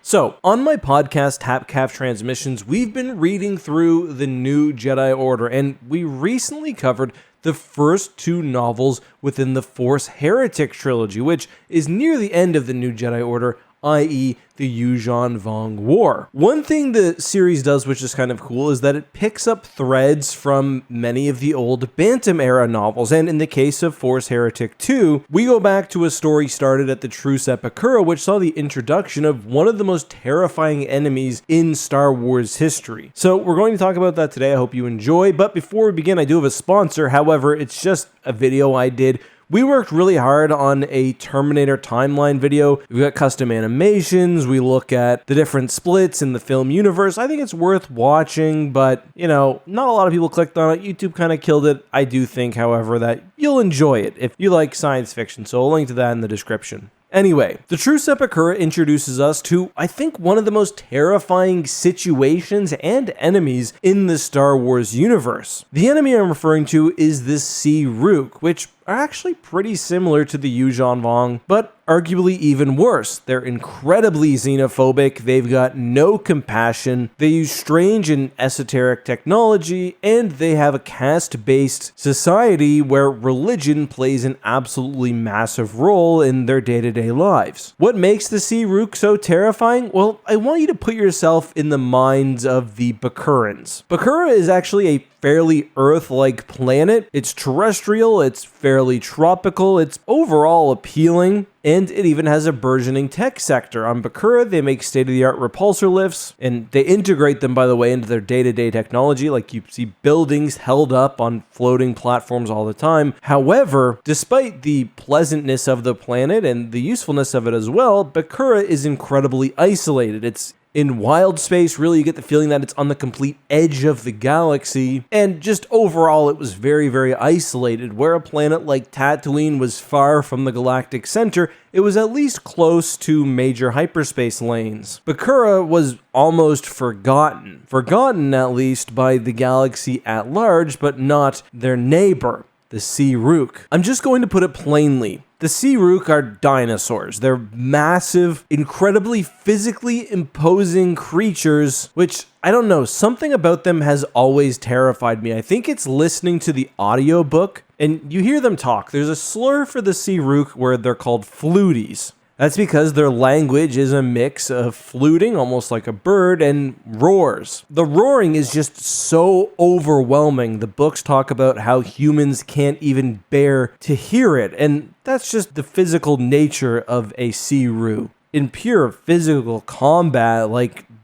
So, on my podcast, TapCaf Transmissions, we've been reading through the New Jedi Order, and we recently covered the first two novels within the Force Heretic trilogy, which is near the end of the New Jedi Order, i.e. the Yuuzhan Vong War. One thing the series does, which is kind of cool, is that it picks up threads from many of the old Bantam-era novels, and in the case of Force Heretic 2, we go back to a story started at the Truce at Bakura, which saw the introduction of one of the most terrifying enemies in Star Wars history. So we're going to talk about that today. I hope you enjoy, but before we begin, I do have a sponsor. However, it's just a video I did. We worked really hard on a Terminator timeline video. We've got custom animations. We look at the different splits in the film universe. I think it's worth watching, but, not a lot of people clicked on it. YouTube kind of killed it. I do think, however, that you'll enjoy it if you like science fiction, so I'll link to that in the description. Anyway, the Truce at Bakura introduces us to, I think, one of the most terrifying situations and enemies in the Star Wars universe. The enemy I'm referring to is the SE Rook, which are actually pretty similar to the Yuuzhan Vong, but arguably even worse. They're incredibly xenophobic, they've got no compassion, they use strange and esoteric technology, and they have a caste-based society where religion plays an absolutely massive role in their day-to-day lives. What makes the SE Rook so terrifying? Well, I want you to put yourself in the minds of the Bakurans. Bakura is actually a fairly Earth-like planet. It's terrestrial, it's fairly tropical, it's overall appealing, and it even has a burgeoning tech sector. On Bakura, they make state-of-the-art repulsor lifts, and they integrate them, by the way, into their day-to-day technology, like you see buildings held up on floating platforms all the time. However, despite the pleasantness of the planet and the usefulness of it as well, Bakura is incredibly isolated. It's in wild space, really, you get the feeling that it's on the complete edge of the galaxy, and just overall, it was very, very isolated. Where a planet like Tatooine was far from the galactic center, it was at least close to major hyperspace lanes. Bakura was almost forgotten. Forgotten, at least, by the galaxy at large, but not their neighbor, the SE Rook. I'm just going to put it plainly. The SE Rook are dinosaurs. They're massive, incredibly physically imposing creatures, which, I don't know, something about them has always terrified me. I think it's listening to the audiobook, and you hear them talk. There's a slur for the SE Rook where they're called fluties. That's because their language is a mix of fluting, almost like a bird, and roars. The roaring is just so overwhelming. The books talk about how humans can't even bear to hear it, and that's just the physical nature of a Ssi-ruu. In pure physical combat,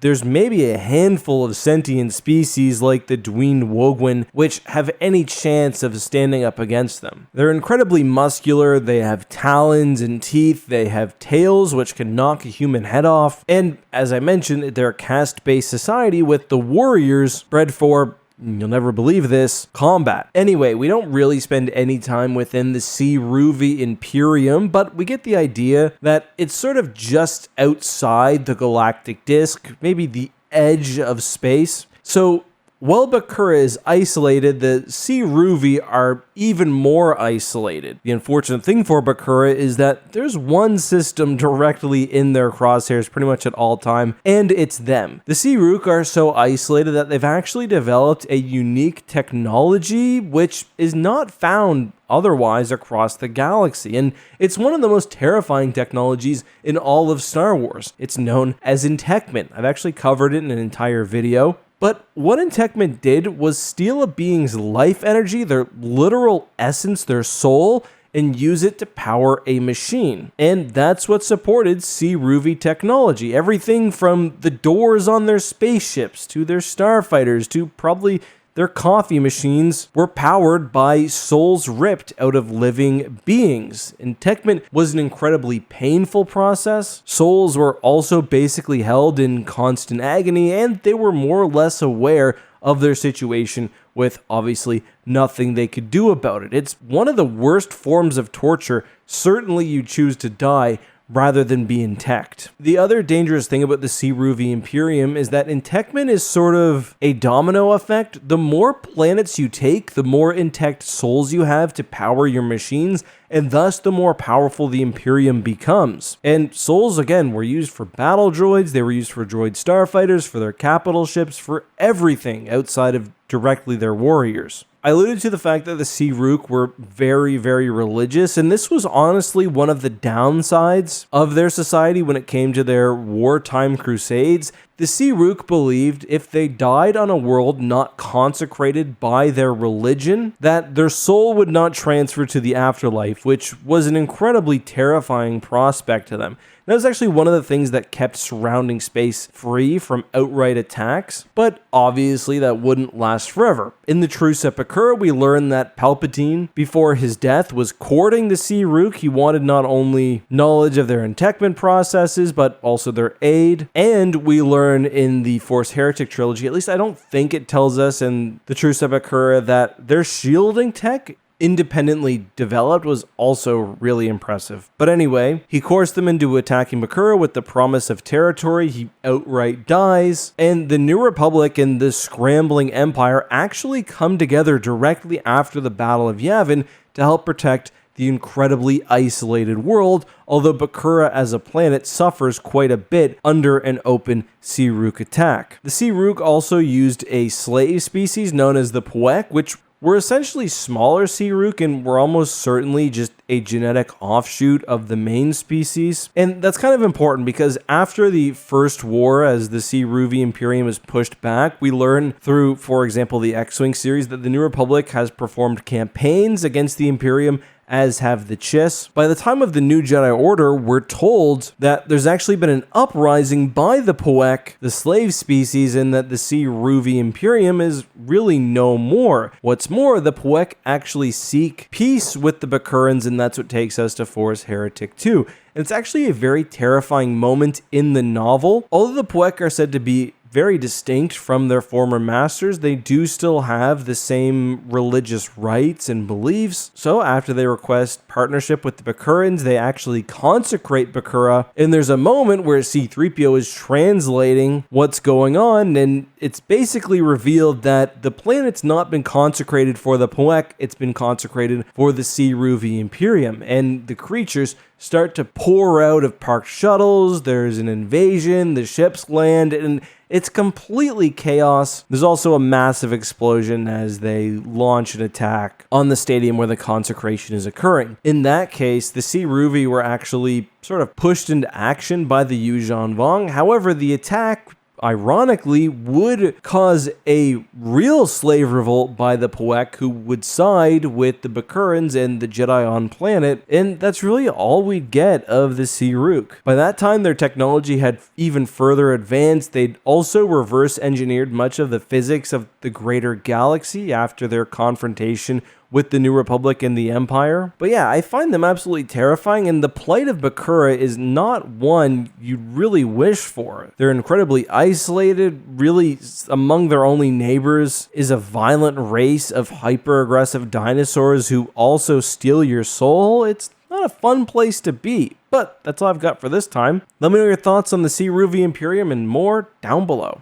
there's maybe a handful of sentient species like the Dween Wogwin which have any chance of standing up against them. They're incredibly muscular, they have talons and teeth, they have tails which can knock a human head off, and as I mentioned, they're a caste-based society with the warriors bred for, you'll never believe this, combat. Anyway, we don't really spend any time within the Ssi-ruu Imperium, but we get the idea that it's sort of just outside the galactic disk, maybe the edge of space. So while Bakura is isolated, the Ssi-ruu are even more isolated. The unfortunate thing for Bakura is that there's one system directly in their crosshairs pretty much at all time, and it's them. The Ssi-ruu are so isolated that they've actually developed a unique technology which is not found otherwise across the galaxy, and it's one of the most terrifying technologies in all of Star Wars. It's known as Intechment. I've actually covered it in an entire video. But what Intechment did was steal a being's life energy, their literal essence, their soul, and use it to power a machine. And that's what supported Ssi-ruu technology. Everything from the doors on their spaceships, to their starfighters, to probably their coffee machines were powered by souls ripped out of living beings. Intechment was an incredibly painful process. Souls were also basically held in constant agony, and they were more or less aware of their situation with obviously nothing they could do about it. It's one of the worst forms of torture. Certainly you choose to die rather than be intect. The other dangerous thing about the Ssi-ruu Imperium is that intechment is sort of a domino effect. The more planets you take, the more intect souls you have to power your machines, and thus the more powerful the Imperium becomes. And souls, again, were used for battle droids, they were used for droid starfighters, for their capital ships, for everything outside of directly their warriors. I alluded to the fact that the Ssi-ruu were very, very religious, and this was honestly one of the downsides of their society when it came to their wartime crusades. The Ssi-ruu believed if they died on a world not consecrated by their religion, that their soul would not transfer to the afterlife, which was an incredibly terrifying prospect to them. That was actually one of the things that kept surrounding space free from outright attacks, but obviously that wouldn't last forever. In the Truce at Bakura, we learn that Palpatine, before his death, was courting the Ssi-ruu. He wanted not only knowledge of their intechment processes, but also their aid. And we learn in the Force Heretic trilogy, at least I don't think it tells us in the Truce at Bakura, that their shielding tech independently developed was also really impressive. But anyway, he coerced them into attacking Bakura with the promise of territory. He outright dies, and the New Republic and the scrambling Empire actually come together directly after the Battle of Yavin to help protect the incredibly isolated world, although Bakura as a planet suffers quite a bit under an open Ssi-ruu attack. The Ssi-ruu also used a slave species known as the Puek, which were essentially smaller Ssi-ruu and were almost certainly just a genetic offshoot of the main species. And that's kind of important because after the First War, as the Ssi-ruu Imperium is pushed back, we learn through, for example, the X-Wing series that the New Republic has performed campaigns against the Imperium, as have the Chiss. By the time of the New Jedi Order, we're told that there's actually been an uprising by the Puek, the slave species, and that the Ssi-ruu Imperium is really no more. What's more, the Puek actually seek peace with the Bakurans, and that's what takes us to Force Heretic 2. And it's actually a very terrifying moment in the novel. Although the Puek are said to be very distinct from their former masters, they do still have the same religious rites and beliefs. So after they request partnership with the Bakurans, they actually consecrate Bakura, and there's a moment where C-3PO is translating what's going on, and it's basically revealed that the planet's not been consecrated for the Puek, it's been consecrated for the Ssi-ruu Imperium, and the creatures start to pour out of parked shuttles. There's an invasion, the ships land, and it's completely chaos. There's also a massive explosion as they launch an attack on the stadium where the consecration is occurring. In that case, the Ssi-ruu were actually sort of pushed into action by the Yuuzhan Vong. However, the attack, ironically, would cause a real slave revolt by the Puek, who would side with the Bakurans and the Jedi on planet, and that's really all we'd get of the Ssi-ruu. By that time, their technology had even further advanced. They'd also reverse engineered much of the physics of the greater galaxy after their confrontation with the New Republic and the Empire. But yeah, I find them absolutely terrifying, and the plight of Bakura is not one you'd really wish for. They're incredibly isolated. Really, among their only neighbors is a violent race of hyper-aggressive dinosaurs who also steal your soul. It's not a fun place to be. But that's all I've got for this time. Let me know your thoughts on the Ssi-ruu Imperium and more down below.